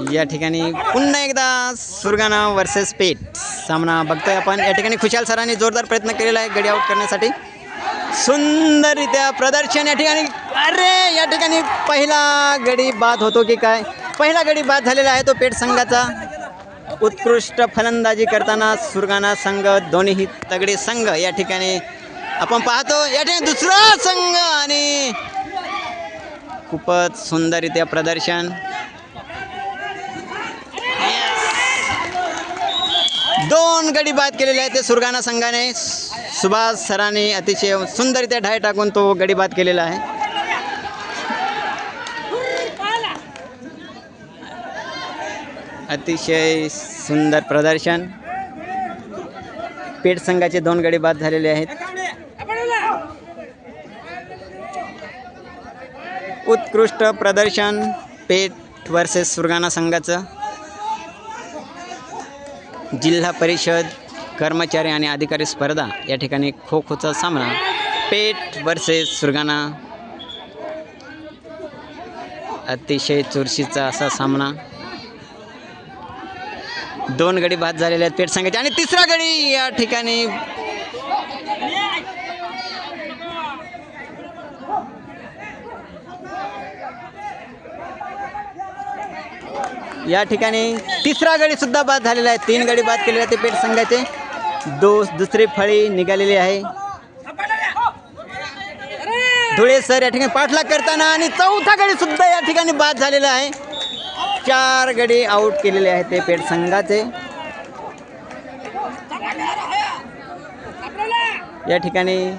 या ठिकाणी पुन्हा एकदा सुरगाणा वर्सेस पेठ सामना बघतोय आपण। या ठिकाणी खुशाल सरांनी जोरदार प्रयत्न केलेला आहे गडी आउट करण्यासाठी। सुंदररित्या प्रदर्शन या ठिकाणी। अरे या ठिकाणी पहिला गडी बाद होतो की काय? पहिला गडी बाद झालेला आहे तो पेठ संघाचा। उत्कृष्ट फलंदाजी करताना सुरगाणा संघ दोन्ही तगडे संघ या ठिकाणी आपण पाहतो। या ठिकाणी दुसरा संघ आणि खूपच सुंदररित्या प्रदर्शन। दोन गडी बाद केलेले आहेत ते सुरगाणा संघाने। सुभाष सरांनी अतिशय सुंदररित्या ढाय टाकून तो गडी बाद केलेला आहे। अतिशय सुंदर प्रदर्शन। पेठ संघाचे दोन गडी बाद झालेले आहेत। उत्कृष्ट प्रदर्शन पेठ वर्सेस सुरगाणा संघाचं। जिल्हा परिषद कर्मचारी आणि अधिकारी स्पर्धा या ठिकाणी खो खोचा सामना पेठ वर्सेस सुरगाणा। अतिशय चुरशीचा असा सामना। दोन गडी बाद झालेले आहेत पेठ संघाचे आणि तिसरा गडी या ठिकाणी तिसरा गडी सुद्धा बाद झालेला आहे। तीन गडी बाद केलेले आहेत पेठ संघाचे। दुसरी फळी निघालेली आहे। धुळे सर या ठिकाणी पाठलाग करताना आणि चौथा गडी सुद्धा या ठिकाणी बाद झालेला आहे। चार गडी आउट केलेले आहेत ते पेठ संघाचे। या ठिकाणी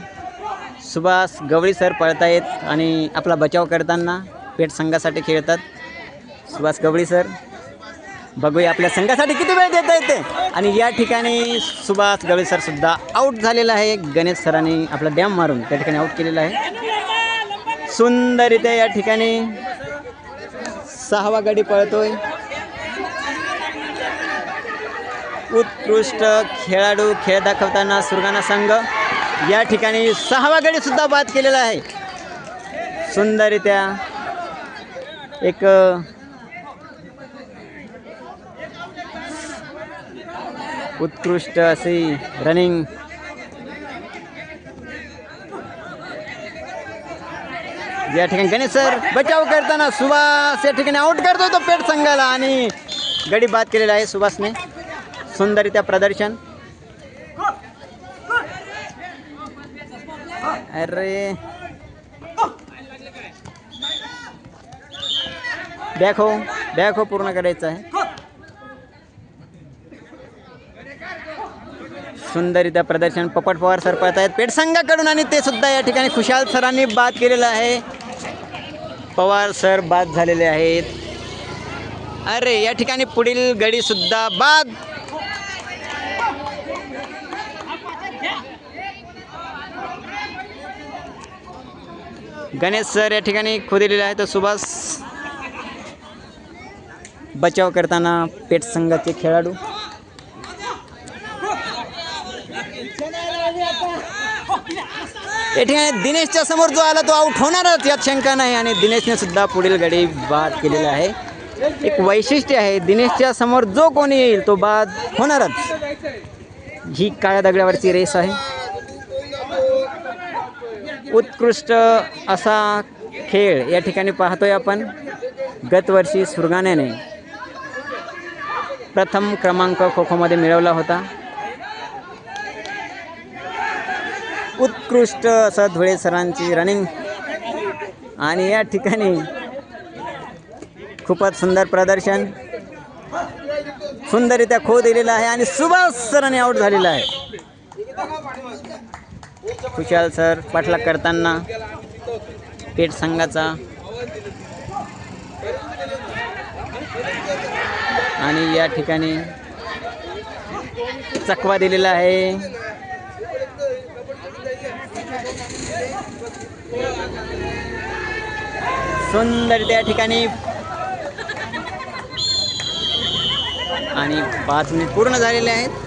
सुभाष गवळी सर पळतायत आणि आपला बचाव करताना पेठ संघासाठी खेळतात सुभाष गवळी सर। बघूया आपल्या संघासाठी किती वेळ देता येते। आणि या ठिकाणी सुभाष गवळी सर सुद्धा आउट झालेला आहे। गणेश सरांनी आपला डॅम मारून त्या ठिकाणी आउट केलेला आहे। सुंदररित्या या ठिकाणी सहावा गडी पळतोय। उत्कृष्ट खेळाडू खेळ दाखवताना सुरगाणा संघ या ठिकाणी सहावा गडी सुद्धा बाद केलेला आहे। सुंदररित्या एक उत्कृष्ट अशी रनिंग। या ठिकाणी गणेश सर बचाव करताना सुभाष या ठिकाणी आउट करतोय तो पेठ संघाला आणि गडी बाद केलेला आहे सुभाषने। सुंदररित्या प्रदर्शन। अरे बॅक हो पूर्ण करायचं आहे। सुंदररित्या प्रदर्शन। पोपट पवार सर पळत आहेत पेठ संघाकडून आणि ते सुद्धा या ठिकाणी खुशाल सरांनी बाद केलेलं आहे। पवार सर बाद झालेले आहेत। अरे या ठिकाणी पुढील गडी सुद्धा बाद। गणेश सर या ठिकाणी खोदलेला आहे तो सुभाष बचाव करताना पेठ संघाचे खेळाडू। या ठिकाणी दिनेशच्या समोर जो आला तो आउट होणारच यात शंका नाही आणि दिनेशने सुद्धा पुढील गडी बाद केलेला आहे। एक वैशिष्ट्य आहे दिनेशच्या समोर जो कोणी येईल तो बाद होणारच। ही काळ्या दगडावरची रेस आहे। उत्कृष्ट असा खेळ या ठिकाणी पाहतोय आपण। गतवर्षी सुरगाण्याने प्रथम क्रमांक खो खोमध्ये मिळवला होता। उत्कृष्ट असं धुळे सरांची रनिंग आणि या ठिकाणी खूपच सुंदर प्रदर्शन। सुंदररित्या खो दिलेला आहे आणि सुभाष सरांनी आउट झालेला आहे। खुशाल सर पाठलाग करताना पेठ संघाचा आणि या ठिकाणी चकवा दिलेला आहे। सुंदर त्या ठिकाणी आणि 5 मिनिट पूर्ण झालेले आहेत।